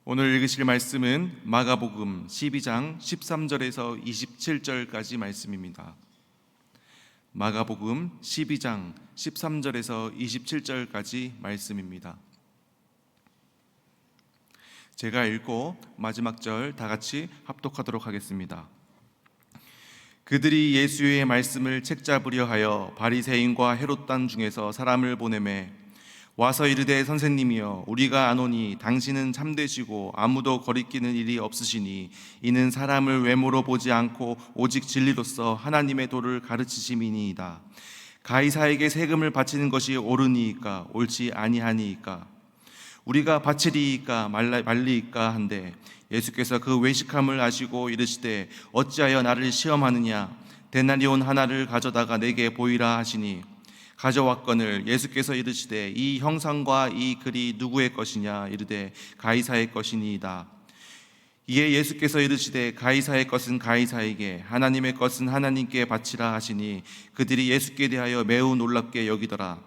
오늘 읽으실 말씀은 마가복음 12장 13절에서 27절까지 말씀입니다. 마가복음 12장 13절에서 27절까지 말씀입니다. 제가 읽고 마지막 절 다 같이 합독하도록 하겠습니다. 그들이 예수의 말씀을 책잡으려 하여 바리새인과 헤롯단 중에서 사람을 보내매 와서 이르되 선생님이여 우리가 아노니 당신은 참되시고 아무도 거리끼는 일이 없으시니 이는 사람을 외모로 보지 않고 오직 진리로서 하나님의 도를 가르치심이니이다. 가이사에게 세금을 바치는 것이 옳으니이까 옳지 아니하니이까 우리가 바치리이까 말리이까 한데 예수께서 그 외식함을 아시고 이르시되 어찌하여 나를 시험하느냐 데나리온 하나를 가져다가 내게 보이라 하시니 가져왔거늘 예수께서 이르시되 이 형상과 이 글이 누구의 것이냐 이르되 가이사의 것이니이다. 이에 예수께서 이르시되 가이사의 것은 가이사에게 하나님의 것은 하나님께 바치라 하시니 그들이 예수께 대하여 매우 놀랍게 여기더라.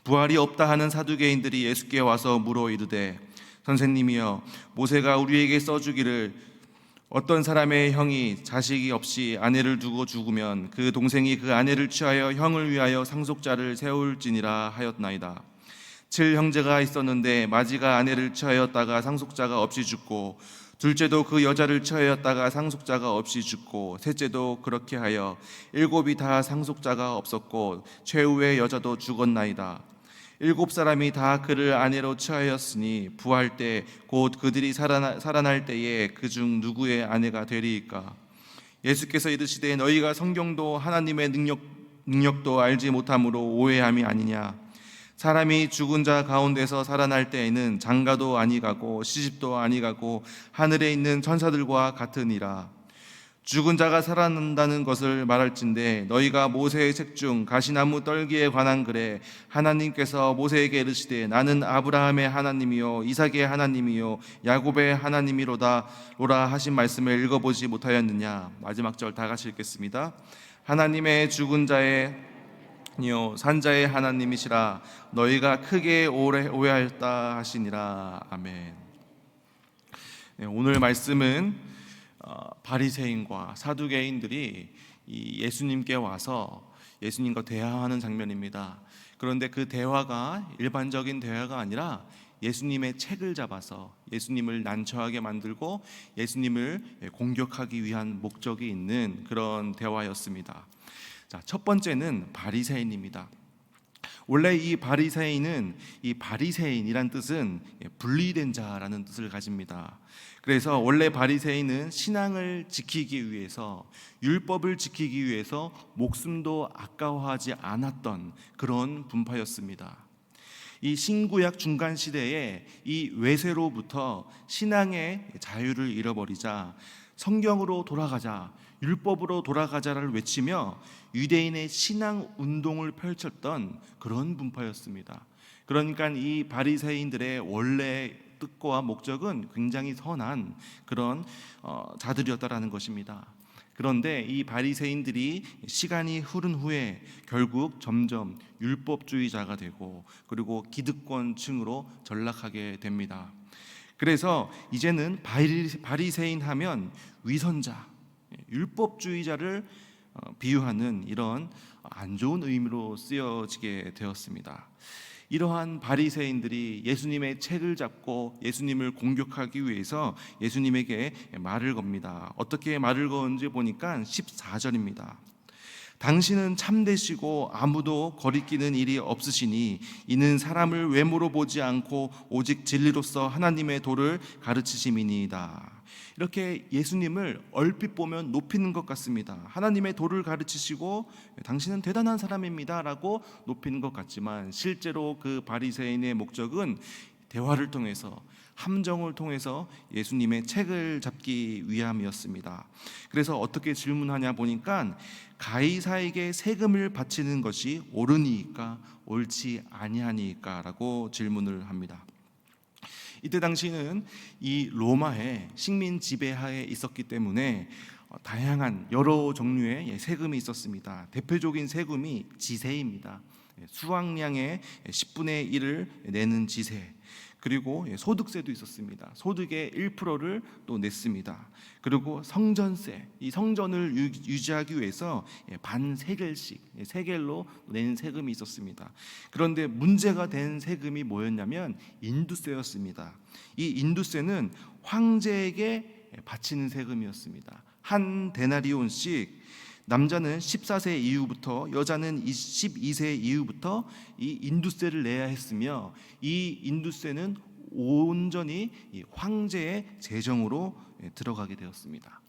부활이 없다 하는 사두개인들이 예수께 와서 물어 이르되 선생님이여 모세가 우리에게 써주기를 어떤 사람의 형이 자식이 없이 아내를 두고 죽으면 그 동생이 그 아내를 취하여 형을 위하여 상속자를 세울지니라 하였나이다. 7형제가 있었는데 마지가 아내를 취하였다가 상속자가 없이 죽고 둘째도 그 여자를 취하였다가 상속자가 없이 죽고 셋째도 그렇게 하여 7이 다 상속자가 없었고 최후의 여자도 죽었나이다. 7사람이 다 그를 아내로 취하였으니 부활 때 곧 그들이 살아날 때에 그중 누구의 아내가 되리이까? 예수께서 이르시되 너희가 성경도 하나님의 능력도 알지 못함으로 오해함이 아니냐? 사람이 죽은 자 가운데서 살아날 때에는 장가도 아니가고 시집도 아니가고 하늘에 있는 천사들과 같으니라. 죽은 자가 살아난다는 것을 말할진대 너희가 모세의 책 중 가시나무 떨기에 관한 글에 하나님께서 모세에게 이르시되 나는 아브라함의 하나님이요 이삭의 하나님이요 야곱의 하나님이로다 로라 하신 말씀을 읽어보지 못하였느냐. 마지막 절 다 같이 읽겠습니다. 하나님의 죽은 자의 산자의 하나님이시라 너희가 크게 오해하였다 하시니라. 아멘. 네, 오늘 말씀은 바리새인과 사두개인들이 예수님께 와서 예수님과 대화하는 장면입니다. 그런데 그 대화가 일반적인 대화가 아니라 예수님의 책을 잡아서 예수님을 난처하게 만들고 예수님을 공격하기 위한 목적이 있는 그런 대화였습니다. 자, 첫 번째는 바리새인입니다. 원래 이 바리새인은 이 바리새인이란 뜻은 분리된 자라는 뜻을 가집니다. 그래서 원래 바리새인은 신앙을 지키기 위해서 율법을 지키기 위해서 목숨도 아까워하지 않았던 그런 분파였습니다. 이 신구약 중간 시대에 이 외세로부터 신앙의 자유를 잃어버리자 성경으로 돌아가자, 율법으로 돌아가자를 외치며 유대인의 신앙 운동을 펼쳤던 그런 분파였습니다. 그러니까 이 바리새인들의 원래 뜻과 목적은 굉장히 선한 그런 자들이었다라는 것입니다. 그런데 이 바리새인들이 시간이 흐른 후에 결국 점점 율법주의자가 되고 그리고 기득권층으로 전락하게 됩니다. 그래서 이제는 바리새인 하면 위선자, 율법주의자를 비유하는 이런 안 좋은 의미로 쓰여지게 되었습니다. 이러한 바리새인들이 예수님의 책을 잡고 예수님을 공격하기 위해서 예수님에게 말을 겁니다. 어떻게 말을 거는지 보니까 14절입니다. 당신은 참되시고 아무도 거리끼는 일이 없으시니 이는 사람을 외모로 보지 않고 오직 진리로서 하나님의 도를 가르치심이니이다. 이렇게 예수님을 얼핏 보면 높이는 것 같습니다. 하나님의 도를 가르치시고 당신은 대단한 사람입니다 라고 높이는 것 같지만 실제로 그 바리새인의 목적은 대화를 통해서 함정을 통해서 예수님의 책을 잡기 위함이었습니다. 그래서 어떻게 질문하냐 보니까 가이사에게 세금을 바치는 것이 옳으니까 옳지 아니하니까 라고 질문을 합니다. 이때 당시는 이 로마의 식민 지배하에 있었기 때문에 다양한 여러 종류의 세금이 있었습니다. 대표적인 세금이 지세입니다. 수확량의 10분의 1을 내는 지세. 그리고 소득세도 있었습니다. 소득의 1%를 또 냈습니다. 그리고 성전세, 이 성전을 유지하기 위해서 반세겔씩, 세겔로 낸 세금이 있었습니다. 그런데 문제가 된 세금이 뭐였냐면 인두세였습니다. 이 인두세는 황제에게 바치는 세금이었습니다. 한 데나리온씩, 남자는 14세 이후부터, 여자는 12세 이후부터 이 인두세를 내야 했으며, 이 인두세는 온전히 황제의 재정으로 들어가게 되었습니다.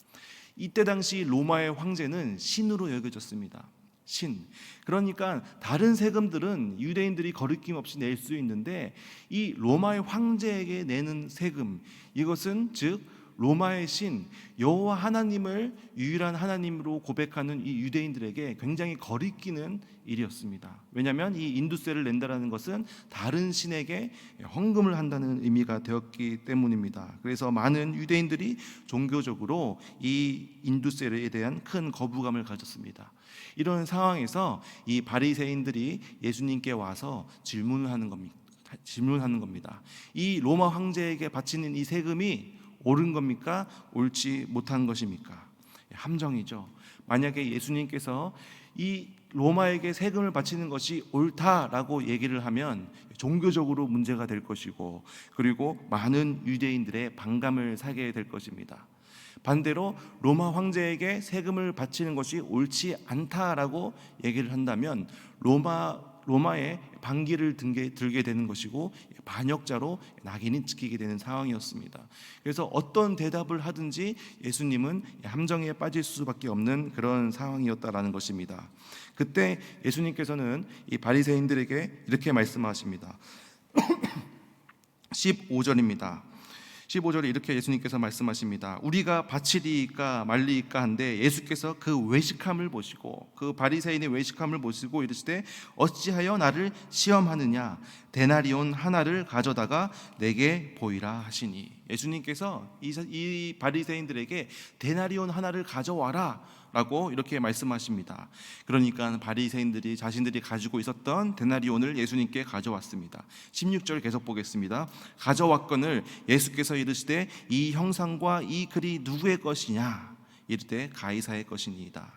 이때 당시 로마의 황제는 신으로 여겨졌습니다. 신. 그러니까 다른 세금들은 유대인들이 거리낌 없이 낼 수 있는데, 이 로마의 황제에게 내는 세금, 이것은 즉 로마의 신 여호와 하나님을 유일한 하나님으로 고백하는 이 유대인들에게 굉장히 거리끼는 일이었습니다. 왜냐하면 이 인두세를 낸다라는 것은 다른 신에게 헌금을 한다는 의미가 되었기 때문입니다. 그래서 많은 유대인들이 종교적으로 이 인두세에 대한 큰 거부감을 가졌습니다. 이런 상황에서 이 바리새인들이 예수님께 와서 질문하는 겁니다. 이 로마 황제에게 바치는 이 세금이 옳은 겁니까? 옳지 못한 것입니까? 함정이죠. 만약에 예수님께서 이 로마에게 세금을 바치는 것이 옳다라고 얘기를 하면 종교적으로 문제가 될 것이고, 그리고 많은 유대인들의 반감을 사게 될 것입니다. 반대로 로마 황제에게 세금을 바치는 것이 옳지 않다라고 얘기를 한다면 로마의 반기를 들게 되는 것이고, 반역자로 낙인이 찍히게 되는 상황이었습니다. 그래서 어떤 대답을 하든지 예수님은 함정에 빠질 수밖에 없는 그런 상황이었다라는 것입니다. 그때 예수님께서는 이 바리새인들에게 이렇게 말씀하십니다. 15절입니다. 15절에 이렇게 예수님께서 말씀하십니다. 우리가 바치리이까 말리이까 한데, 예수께서 그 외식함을 보시고, 그 바리새인의 외식함을 보시고 이르시되 어찌하여 나를 시험하느냐, 데나리온 하나를 가져다가 내게 보이라 하시니. 예수님께서 이 바리새인들에게 데나리온 하나를 가져와라 라고 이렇게 말씀하십니다. 그러니까 바리새인들이 자신들이 가지고 있었던 데나리온을 예수님께 가져왔습니다. 16절 계속 보겠습니다. 가져왔거늘 예수께서 이르시되 이 형상과 이 글이 누구의 것이냐, 이르되 가이사의 것이니이다.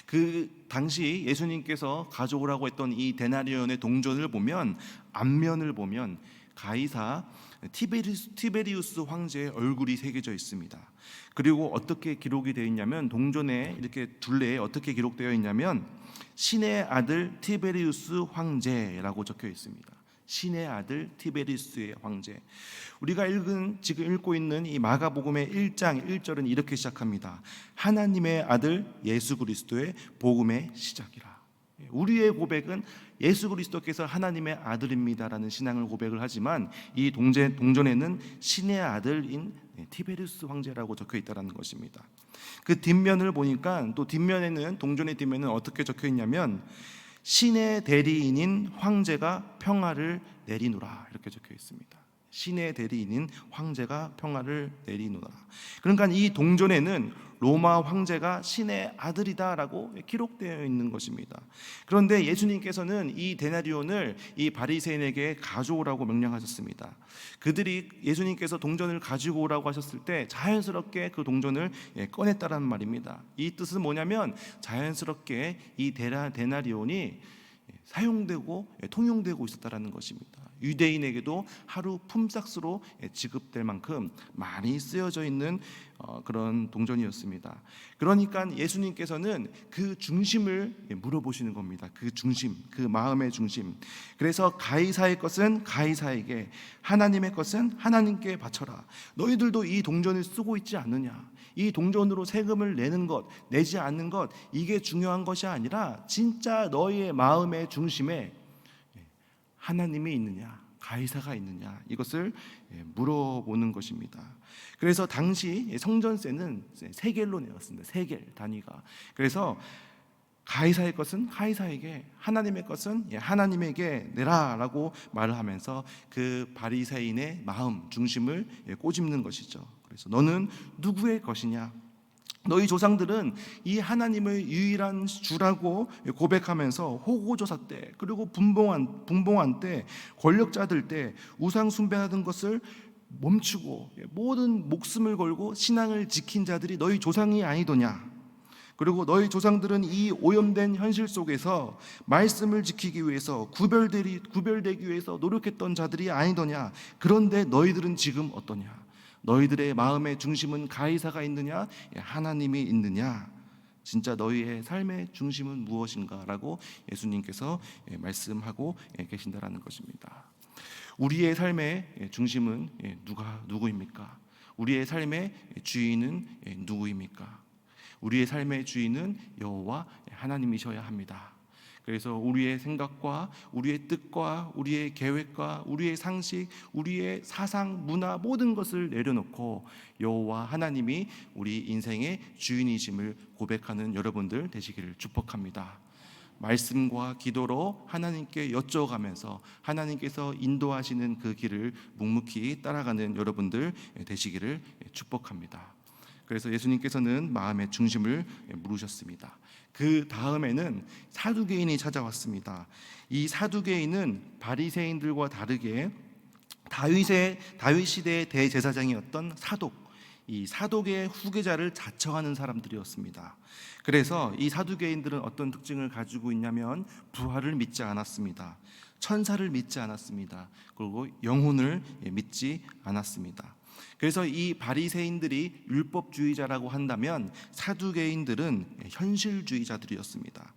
그 당시 예수님께서 가져오라고 했던 이 데나리온의 동전을 보면, 앞면을 보면 가이사 티베리우스 황제의 얼굴이 새겨져 있습니다. 그리고 어떻게 기록이 되어 있냐면, 동전에 이렇게 둘레에 어떻게 기록되어 있냐면 신의 아들 티베리우스 황제라고 적혀 있습니다. 신의 아들 티베리우스의 황제. 우리가 지금 읽고 있는 이 마가복음의 1장 1절은 이렇게 시작합니다. 하나님의 아들 예수 그리스도의 복음의 시작이라. 우리의 고백은 예수 그리스도께서 하나님의 아들입니다라는 신앙을 고백을 하지만, 이 동전에는 신의 아들인 티베리우스 황제라고 적혀 있다는 것입니다. 그 뒷면을 보니까, 또 뒷면에는, 동전의 뒷면은 어떻게 적혀 있냐면 신의 대리인인 황제가 평화를 내리노라, 이렇게 적혀 있습니다. 신의 대리인인 황제가 평화를 내리노라. 그러니까 이 동전에는 로마 황제가 신의 아들이다라고 기록되어 있는 것입니다. 그런데 예수님께서는 이 데나리온을 이 바리새인에게 가져오라고 명령하셨습니다. 그들이 예수님께서 동전을 가지고 오라고 하셨을 때 자연스럽게 그 동전을 꺼냈다라는 말입니다. 이 뜻은 뭐냐면, 자연스럽게 이 데나리온이 사용되고 통용되고 있었다라는 것입니다. 유대인에게도 하루 품삯으로 지급될 만큼 많이 쓰여져 있는 그런 동전이었습니다. 그러니까 예수님께서는 그 중심을 물어보시는 겁니다. 그 중심, 그 마음의 중심. 그래서 가이사의 것은 가이사에게, 하나님의 것은 하나님께 바쳐라. 너희들도 이 동전을 쓰고 있지 않느냐? 이 동전으로 세금을 내는 것, 내지 않는 것, 이게 중요한 것이 아니라 진짜 너희의 마음의 중심에 하나님이 있느냐, 가이사가 있느냐, 이것을 물어보는 것입니다. 그래서 당시 성전세는 세겔로 내었습니다. 세겔 단위가. 그래서 가이사의 것은 가이사에게, 하나님의 것은 하나님에게 내라라고 말을 하면서 그 바리새인의 마음 중심을 꼬집는 것이죠. 그래서 너는 누구의 것이냐? 너희 조상들은 이 하나님의 유일한 주라고 고백하면서 호고조사 때, 그리고 분봉한 때, 권력자들 때 우상 숭배하던 것을 멈추고 모든 목숨을 걸고 신앙을 지킨 자들이 너희 조상이 아니더냐. 그리고 너희 조상들은 이 오염된 현실 속에서 말씀을 지키기 위해서 구별되기 위해서 노력했던 자들이 아니더냐. 그런데 너희들은 지금 어떠냐? 너희들의 마음의 중심은 가이사가 있느냐, 하나님이 있느냐? 진짜 너희의 삶의 중심은 무엇인가? 라고 예수님께서 말씀하고 계신다라는 것입니다. 우리의 삶의 중심은 누구입니까? 우리의 삶의 주인은 누구입니까? 우리의 삶의 주인은 여호와 하나님이셔야 합니다. 그래서 우리의 생각과 우리의 뜻과 우리의 계획과 우리의 상식, 우리의 사상, 문화 모든 것을 내려놓고 여호와 하나님이 우리 인생의 주인이심을 고백하는 여러분들 되시기를 축복합니다. 말씀과 기도로 하나님께 여쭤가면서 하나님께서 인도하시는 그 길을 묵묵히 따라가는 여러분들 되시기를 축복합니다. 그래서 예수님께서는 마음의 중심을 물으셨습니다. 그 다음에는 사두개인이 찾아왔습니다. 이 사두개인은 바리새인들과 다르게 다윗 시대의 대제사장이었던 이 사독의 후계자를 자처하는 사람들이었습니다. 그래서 이 사두개인들은 어떤 특징을 가지고 있냐면 부활을 믿지 않았습니다. 천사를 믿지 않았습니다. 그리고 영혼을 믿지 않았습니다. 그래서 이 바리새인들이 율법주의자라고 한다면 사두개인들은 현실주의자들이었습니다.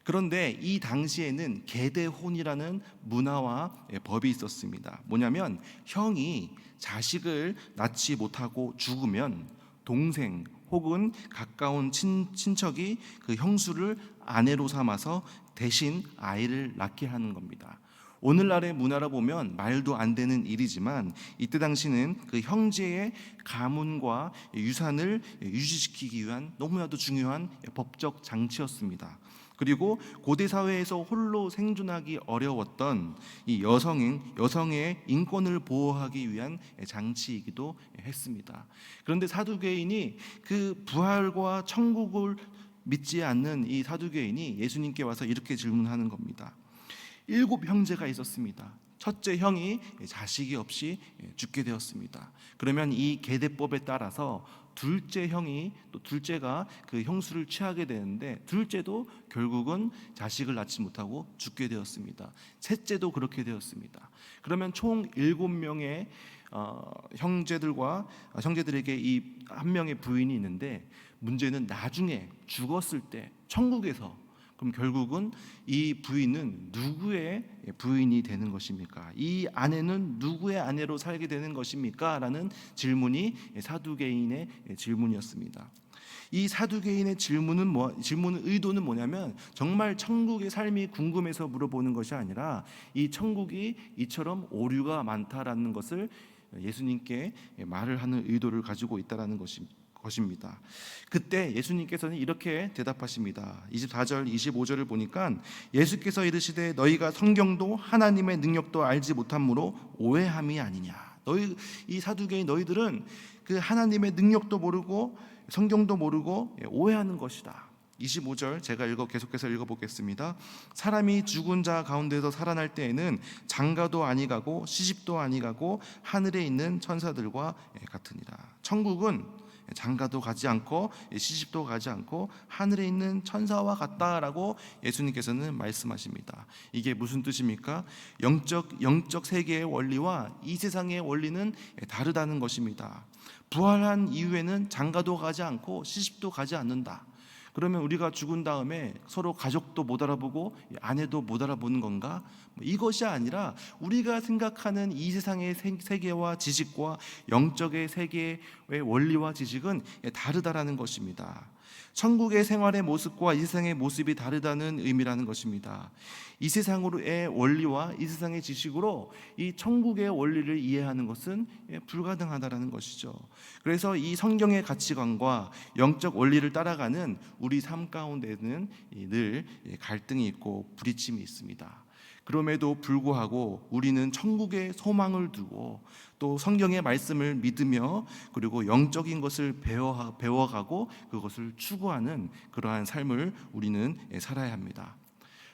그런데 이 당시에는 계대혼이라는 문화와 법이 있었습니다. 뭐냐면 형이 자식을 낳지 못하고 죽으면 동생 혹은 가까운 친척이 그 형수를 아내로 삼아서 대신 아이를 낳게 하는 겁니다. 오늘날의 문화로 보면 말도 안 되는 일이지만 이때 당시는 그 형제의 가문과 유산을 유지시키기 위한 너무나도 중요한 법적 장치였습니다. 그리고 고대 사회에서 홀로 생존하기 어려웠던 이 여성의 인권을 보호하기 위한 장치이기도 했습니다. 그런데 사두개인이 그 부활과 천국을 믿지 않는 이 사두개인이 예수님께 와서 이렇게 질문하는 겁니다. 7 형제가 있었습니다. 첫째 형이 자식이 없이 죽게 되었습니다. 그러면 이 계대법에 따라서 둘째가 그 형수를 취하게 되는데 둘째도 결국은 자식을 낳지 못하고 죽게 되었습니다. 셋째도 그렇게 되었습니다. 그러면 총 7명의 형제들에게 이 한 명의 부인이 있는데 문제는 나중에 죽었을 때 천국에서 그럼 결국은 이 부인은 누구의 부인이 되는 것입니까? 이 아내는 누구의 아내로 살게 되는 것입니까? 라는 질문이 사두개인의 질문이었습니다. 이 사두개인의 질문의 의도는 뭐냐면 정말 천국의 삶이 궁금해서 물어보는 것이 아니라 이 천국이 이처럼 오류가 많다라는 것을 예수님께 말을 하는 의도를 가지고 있다라는 것입니다. 그때 예수님께서는 이렇게 대답하십니다. 24절 25절을 보니까 예수께서 이르시되 너희가 성경도 하나님의 능력도 알지 못함으로 오해함이 아니냐. 이 사두개인 너희들은 그 하나님의 능력도 모르고 성경도 모르고 오해하는 것이다. 25절 제가 계속해서 읽어보겠습니다. 사람이 죽은 자 가운데서 살아날 때에는 장가도 아니가고 시집도 아니가고 하늘에 있는 천사들과 같으니라. 천국은 장가도 가지 않고 시집도 가지 않고 하늘에 있는 천사와 같다라고 예수님께서는 말씀하십니다. 이게 무슨 뜻입니까? 영적 세계의 원리와 이 세상의 원리는 다르다는 것입니다. 부활한 이후에는 장가도 가지 않고 시집도 가지 않는다. 그러면 우리가 죽은 다음에 서로 가족도 못 알아보고 아내도 못 알아보는 건가? 이것이 아니라 우리가 생각하는 이 세상의 세계와 지식과 영적의 세계의 원리와 지식은 다르다라는 것입니다. 천국의 생활의 모습과 이 세상의 모습이 다르다는 의미라는 것입니다. 이 세상의 원리와 이 세상의 지식으로 이 천국의 원리를 이해하는 것은 불가능하다라는 것이죠. 그래서 이 성경의 가치관과 영적 원리를 따라가는 우리 삶 가운데는 늘 갈등이 있고 부딪힘이 있습니다. 그럼에도 불구하고 우리는 천국의 소망을 두고 또 성경의 말씀을 믿으며 그리고 영적인 것을 배워가고 그것을 추구하는 그러한 삶을 우리는 살아야 합니다.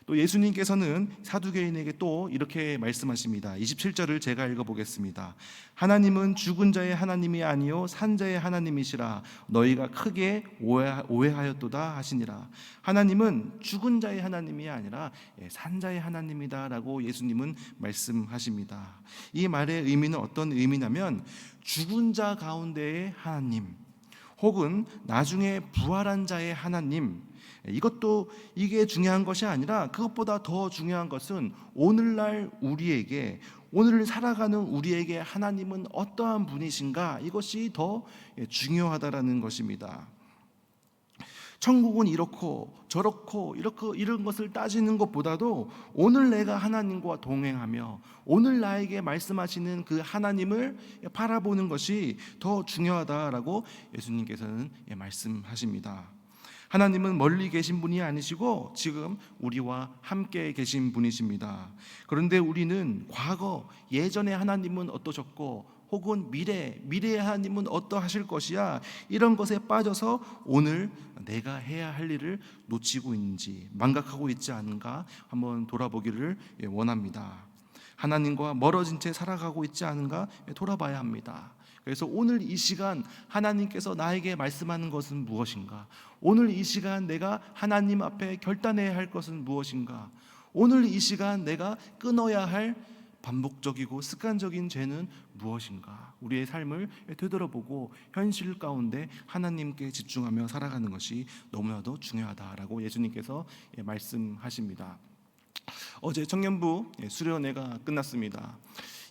또 예수님께서는 사두개인에게 또 이렇게 말씀하십니다. 27절을 제가 읽어보겠습니다. 하나님은 죽은 자의 하나님이 아니요 산 자의 하나님이시라 너희가 크게 오해하였도다 하시니라. 하나님은 죽은 자의 하나님이 아니라 산 자의 하나님이다 라고 예수님은 말씀하십니다. 이 말의 의미는 어떤 의미냐면 죽은 자 가운데의 하나님 혹은 나중에 부활한 자의 하나님, 이게 중요한 것이 아니라 그것보다 더 중요한 것은 오늘날 우리에게, 오늘 살아가는 우리에게 하나님은 어떠한 분이신가, 이것이 더 중요하다라는 것입니다. 천국은 이렇고 저렇고 이런 것을 따지는 것보다도 오늘 내가 하나님과 동행하며 오늘 나에게 말씀하시는 그 하나님을 바라보는 것이 더 중요하다라고 예수님께서는 말씀하십니다. 하나님은 멀리 계신 분이 아니시고 지금 우리와 함께 계신 분이십니다. 그런데 우리는 과거, 예전에 하나님은 어떠셨고 혹은 미래의 하나님은 어떠하실 것이야, 이런 것에 빠져서 오늘 내가 해야 할 일을 놓치고 있는지, 망각하고 있지 않은가 한번 돌아보기를 원합니다. 하나님과 멀어진 채 살아가고 있지 않은가 돌아봐야 합니다. 그래서 오늘 이 시간 하나님께서 나에게 말씀하는 것은 무엇인가? 오늘 이 시간 내가 하나님 앞에 결단해야 할 것은 무엇인가? 오늘 이 시간 내가 끊어야 할 반복적이고 습관적인 죄는 무엇인가? 우리의 삶을 되돌아보고 현실 가운데 하나님께 집중하며 살아가는 것이 너무나도 중요하다라고 예수님께서 말씀하십니다. 어제 청년부 수련회가 끝났습니다.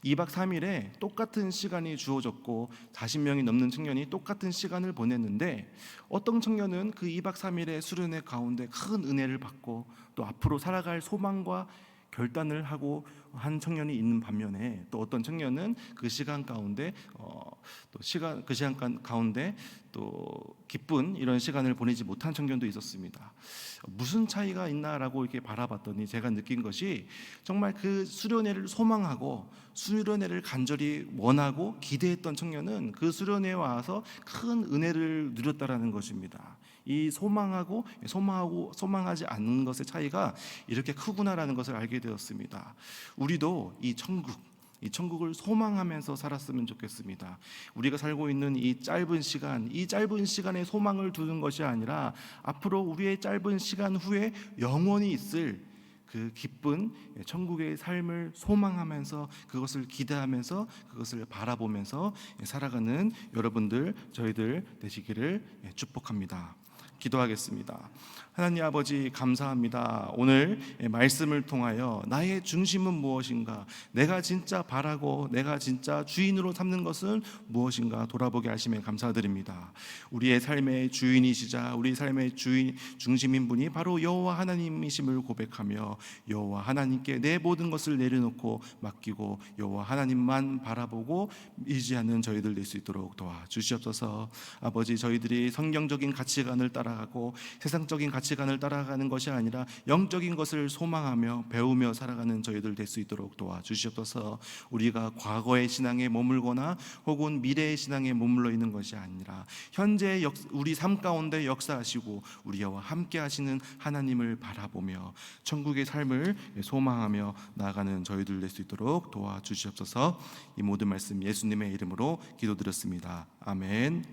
2박 3일에 똑같은 시간이 주어졌고 40명이 넘는 청년이 똑같은 시간을 보냈는데, 어떤 청년은 그 2박 3일의 수련회 가운데 큰 은혜를 받고 또 앞으로 살아갈 소망과 결단을 하고 한 청년이 있는 반면에, 또 어떤 청년은 그 시간 가운데 또 기쁜 이런 시간을 보내지 못한 청년도 있었습니다. 무슨 차이가 있나라고 이렇게 바라봤더니 제가 느낀 것이, 정말 그 수련회를 소망하고 수련회를 간절히 원하고 기대했던 청년은 그 수련회에 와서 큰 은혜를 누렸다라는 것입니다. 이 소망하지 않는 것의 차이가 이렇게 크구나라는 것을 알게 되었습니다. 우리도 이 천국을 소망하면서 살았으면 좋겠습니다. 우리가 살고 있는 이 짧은 시간에 소망을 두는 것이 아니라 앞으로 우리의 짧은 시간 후에 영원히 있을 그 기쁜 천국의 삶을 소망하면서, 그것을 기대하면서, 그것을 바라보면서 살아가는 여러분들, 저희들 되시기를 축복합니다. 기도하겠습니다. 하나님 아버지, 감사합니다. 오늘 말씀을 통하여 나의 중심은 무엇인가, 내가 진짜 바라고 내가 진짜 주인으로 삼는 것은 무엇인가 돌아보게 하심에 감사드립니다. 우리의 삶의 주인이시자 우리 삶의 중심인 분이 바로 여호와 하나님이심을 고백하며 여호와 하나님께 내 모든 것을 내려놓고 맡기고 여호와 하나님만 바라보고 의지하는 저희들 될 수 있도록 도와주시옵소서. 아버지, 저희들이 성경적인 가치관을 따라가고 세상적인 가치관을 따라가는 것이 아니라 영적인 것을 소망하며 배우며 살아가는 저희들 될 수 있도록 도와주시옵소서. 우리가 과거의 신앙에 머물거나 혹은 미래의 신앙에 머물러 있는 것이 아니라 현재 우리 삶 가운데 역사하시고 우리와 함께 하시는 하나님을 바라보며 천국의 삶을 소망하며 나아가는 저희들 될 수 있도록 도와주시옵소서. 이 모든 말씀 예수님의 이름으로 기도드렸습니다. 아멘.